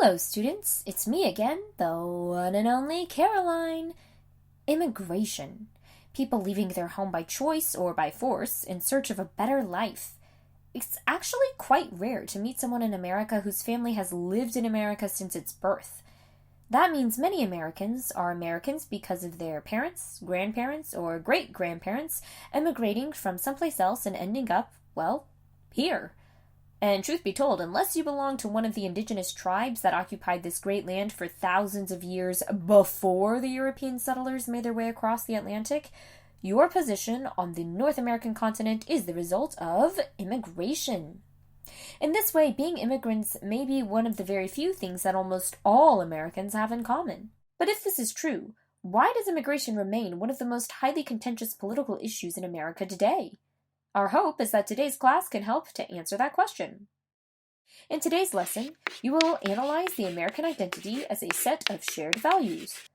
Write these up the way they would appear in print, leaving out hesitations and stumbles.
Hello, students. It's me again, the one and only Caroline. Immigration. People leaving their home by choice or by force in search of a better life. It's actually quite rare to meet someone in America whose family has lived in America since its birth. That means many Americans are Americans because of their parents, grandparents, or great-grandparents emigrating from someplace else and ending up, well, here. And truth be told, unless you belong to one of the indigenous tribes that occupied this great land for thousands of years before the European settlers made their way across the Atlantic, your position on the North American continent is the result of immigration. In this way, being immigrants may be one of the very few things that almost all Americans have in common. But if this is true, why does immigration remain one of the most highly contentious political issues in America today? Our hope is that today's class can help to answer that question. In today's lesson, you will analyze the American identity as a set of shared values.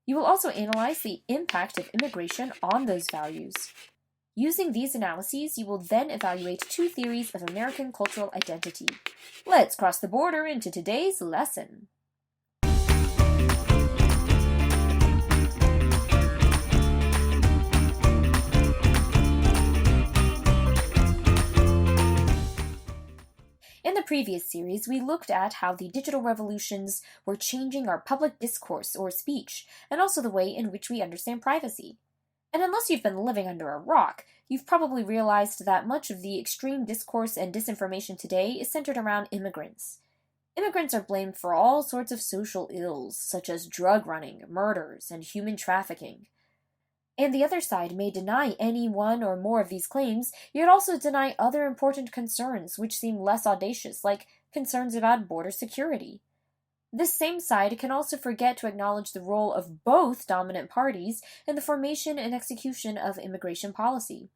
You will also analyze the impact of immigration on those values. Using these analyses, you will then evaluate two theories of American cultural identity. Let's cross the border into today's lesson. In the previous series, we looked at how the digital revolutions were changing our public discourse or speech, and also the way in which we understand privacy. And unless you've been living under a rock, you've probably realized that much of the extreme discourse and disinformation today is centered around immigrants. Immigrants are blamed for all sorts of social ills, such as drug running, murders, and human trafficking. And the other side may deny any one or more of these claims, yet also deny other important concerns which seem less audacious, like concerns about border security. This same side can also forget to acknowledge the role of both dominant parties in the formation and execution of immigration policy.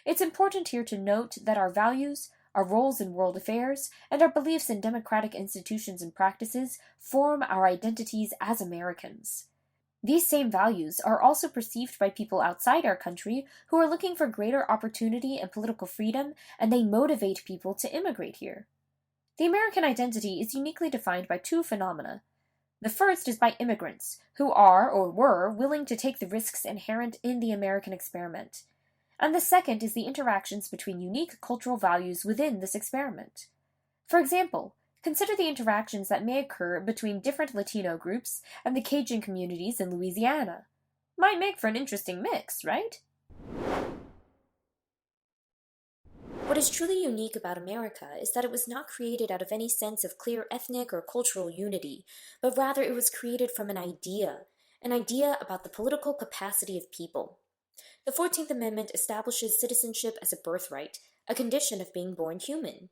It's important here to note that our values, our roles in world affairs, and our beliefs in democratic institutions and practices form our identities as Americans. These same values are also perceived by people outside our country who are looking for greater opportunity and political freedom, and they motivate people to immigrate here. The American identity is uniquely defined by two phenomena. The first is by immigrants, who are or were willing to take the risks inherent in the American experiment. And the second is the interactions between unique cultural values within this experiment. For example, consider the interactions that may occur between different Latino groups and the Cajun communities in Louisiana. Might make for an interesting mix, right? What is truly unique about America is that it was not created out of any sense of clear ethnic or cultural unity, but rather it was created from an idea about the political capacity of people. The 14th Amendment establishes citizenship as a birthright, a condition of being born human.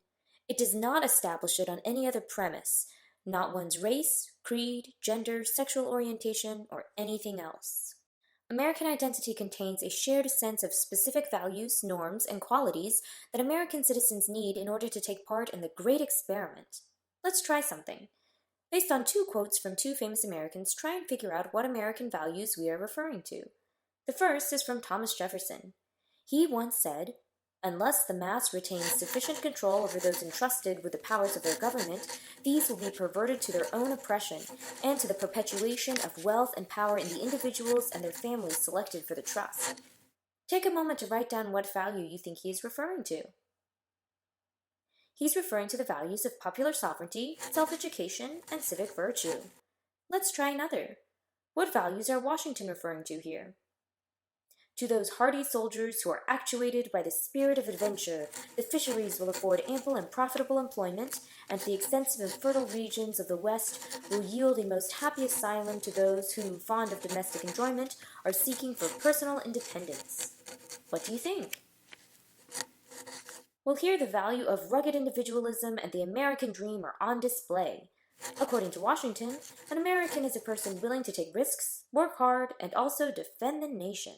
It does not establish it on any other premise, not one's race, creed, gender, sexual orientation, or anything else. American identity contains a shared sense of specific values, norms, and qualities that American citizens need in order to take part in the great experiment. Let's try something. Based on two quotes from two famous Americans, try and figure out what American values we are referring to. The first is from Thomas Jefferson. He once said, "Unless the mass retains sufficient control over those entrusted with the powers of their government, these will be perverted to their own oppression and to the perpetuation of wealth and power in the individuals and their families selected for the trust." Take a moment to write down what value you think he is referring to. He's referring to the values of popular sovereignty, self-education, and civic virtue. Let's try another. What values are Washington referring to here? "To those hardy soldiers who are actuated by the spirit of adventure, the fisheries will afford ample and profitable employment, and the extensive and fertile regions of the West will yield a most happy asylum to those who, fond of domestic enjoyment, are seeking for personal independence." What do you think? Well, here the value of rugged individualism and the American dream are on display. According to Washington, an American is a person willing to take risks, work hard, and also defend the nation.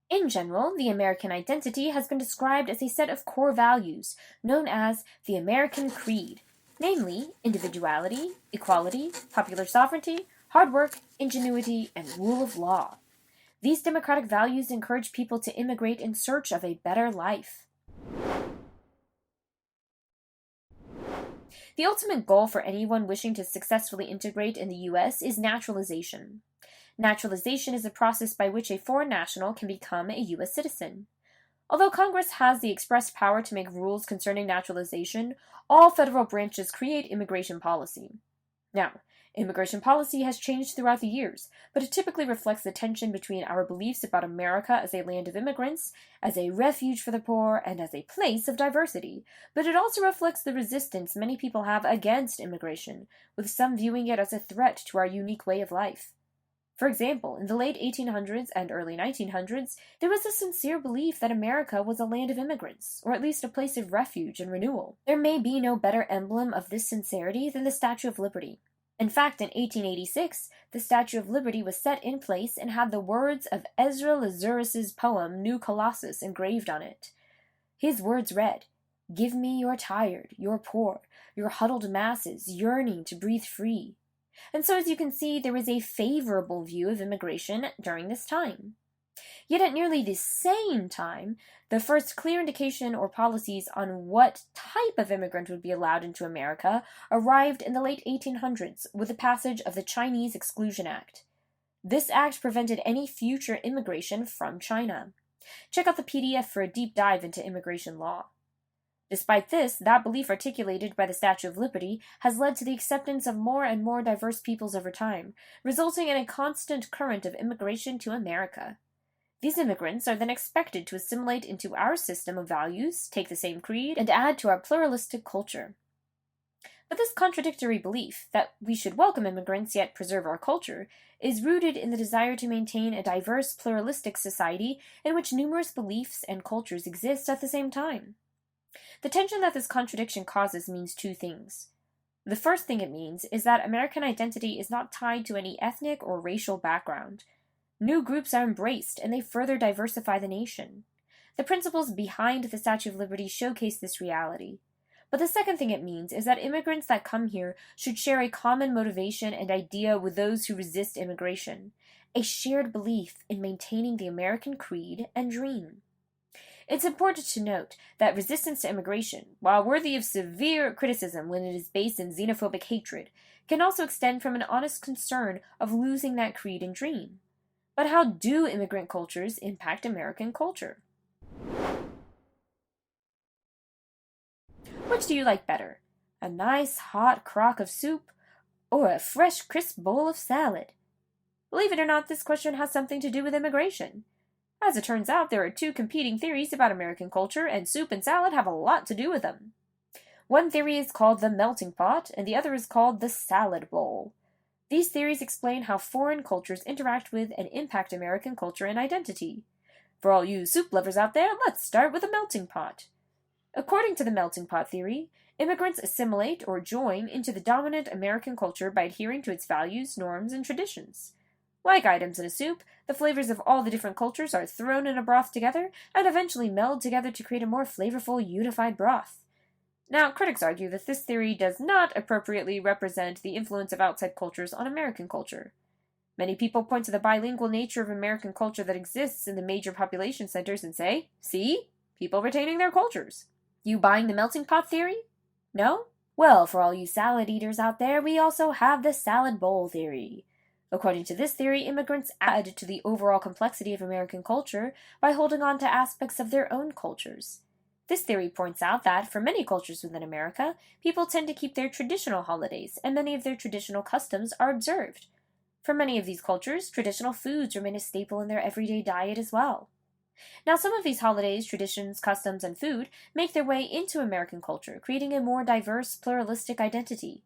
In general, the American identity has been described as a set of core values known as the American Creed, namely individuality, equality, popular sovereignty, hard work, ingenuity, and rule of law. These democratic values encourage people to immigrate in search of a better life. The ultimate goal for anyone wishing to successfully integrate in the U.S. is naturalization. Naturalization is a process by which a foreign national can become a U.S. citizen. Although Congress has the express power to make rules concerning naturalization, all federal branches create immigration policy. Now, immigration policy has changed throughout the years, but it typically reflects the tension between our beliefs about America as a land of immigrants, as a refuge for the poor, and as a place of diversity. But it also reflects the resistance many people have against immigration, with some viewing it as a threat to our unique way of life. For example, in the late 1800s and early 1900s, there was a sincere belief that America was a land of immigrants, or at least a place of refuge and renewal. There may be no better emblem of this sincerity than the Statue of Liberty. In fact, in 1886, the Statue of Liberty was set in place and had the words of Ezra Lazarus's poem New Colossus engraved on it. His words read, "Give me your tired, your poor, your huddled masses yearning to breathe free." And so, as you can see, there was a favorable view of immigration during this time. Yet at nearly the same time, the first clear indication or policies on what type of immigrant would be allowed into America arrived in the late 1800s with the passage of the Chinese Exclusion Act. This act prevented any future immigration from China. Check out the PDF for a deep dive into immigration law. Despite this, that belief articulated by the Statue of Liberty has led to the acceptance of more and more diverse peoples over time, resulting in a constant current of immigration to America. These immigrants are then expected to assimilate into our system of values, take the same creed, and add to our pluralistic culture. But this contradictory belief, that we should welcome immigrants yet preserve our culture, is rooted in the desire to maintain a diverse, pluralistic society in which numerous beliefs and cultures exist at the same time. The tension that this contradiction causes means two things. The first thing it means is that American identity is not tied to any ethnic or racial background. New groups are embraced, and they further diversify the nation. The principles behind the Statue of Liberty showcase this reality. But the second thing it means is that immigrants that come here should share a common motivation and idea with those who resist immigration, a shared belief in maintaining the American creed and dream. It's important to note that resistance to immigration, while worthy of severe criticism when it is based in xenophobic hatred, can also extend from an honest concern of losing that creed and dream. But how do immigrant cultures impact American culture? Which do you like better? A nice hot crock of soup or a fresh crisp bowl of salad? Believe it or not, this question has something to do with immigration. As it turns out, there are two competing theories about American culture, and soup and salad have a lot to do with them. One theory is called the melting pot, and the other is called the salad bowl. These theories explain how foreign cultures interact with and impact American culture and identity. For all you soup lovers out there, let's start with the melting pot. According to the melting pot theory, immigrants assimilate or join into the dominant American culture by adhering to its values, norms, and traditions. Like items in a soup, the flavors of all the different cultures are thrown in a broth together and eventually meld together to create a more flavorful, unified broth. Now, critics argue that this theory does not appropriately represent the influence of outside cultures on American culture. Many people point to the bilingual nature of American culture that exists in the major population centers and say, see, people retaining their cultures. You buying the melting pot theory? No? Well, for all you salad eaters out there, we also have the salad bowl theory. According to this theory, immigrants add to the overall complexity of American culture by holding on to aspects of their own cultures. This theory points out that, for many cultures within America, people tend to keep their traditional holidays, and many of their traditional customs are observed. For many of these cultures, traditional foods remain a staple in their everyday diet as well. Now, some of these holidays, traditions, customs, and food make their way into American culture, creating a more diverse, pluralistic identity.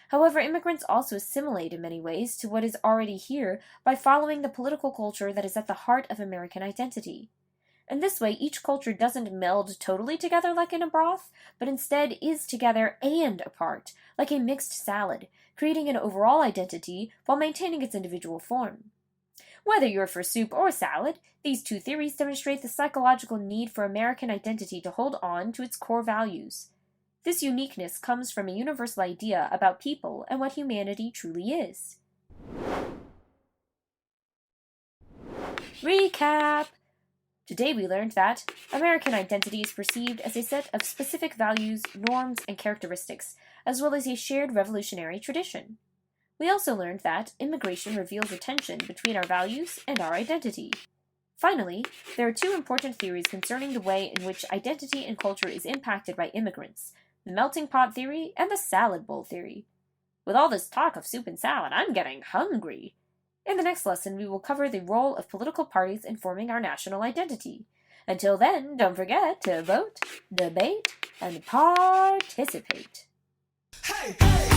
However, immigrants also assimilate in many ways to what is already here by following the political culture that is at the heart of American identity. In this way, each culture doesn't meld totally together like in a broth, but instead is together and apart, like a mixed salad, creating an overall identity while maintaining its individual form. Whether you're for soup or salad, these two theories demonstrate the psychological need for American identity to hold on to its core values. This uniqueness comes from a universal idea about people and what humanity truly is. Recap! Today we learned that American identity is perceived as a set of specific values, norms, and characteristics, as well as a shared revolutionary tradition. We also learned that immigration reveals a tension between our values and our identity. Finally, there are two important theories concerning the way in which identity and culture is impacted by immigrants: the melting pot theory and the salad bowl theory. With all this talk of soup and salad, I'm getting hungry. In the next lesson, we will cover the role of political parties in forming our national identity. Until then, don't forget to vote, debate, and participate. Hey, hey!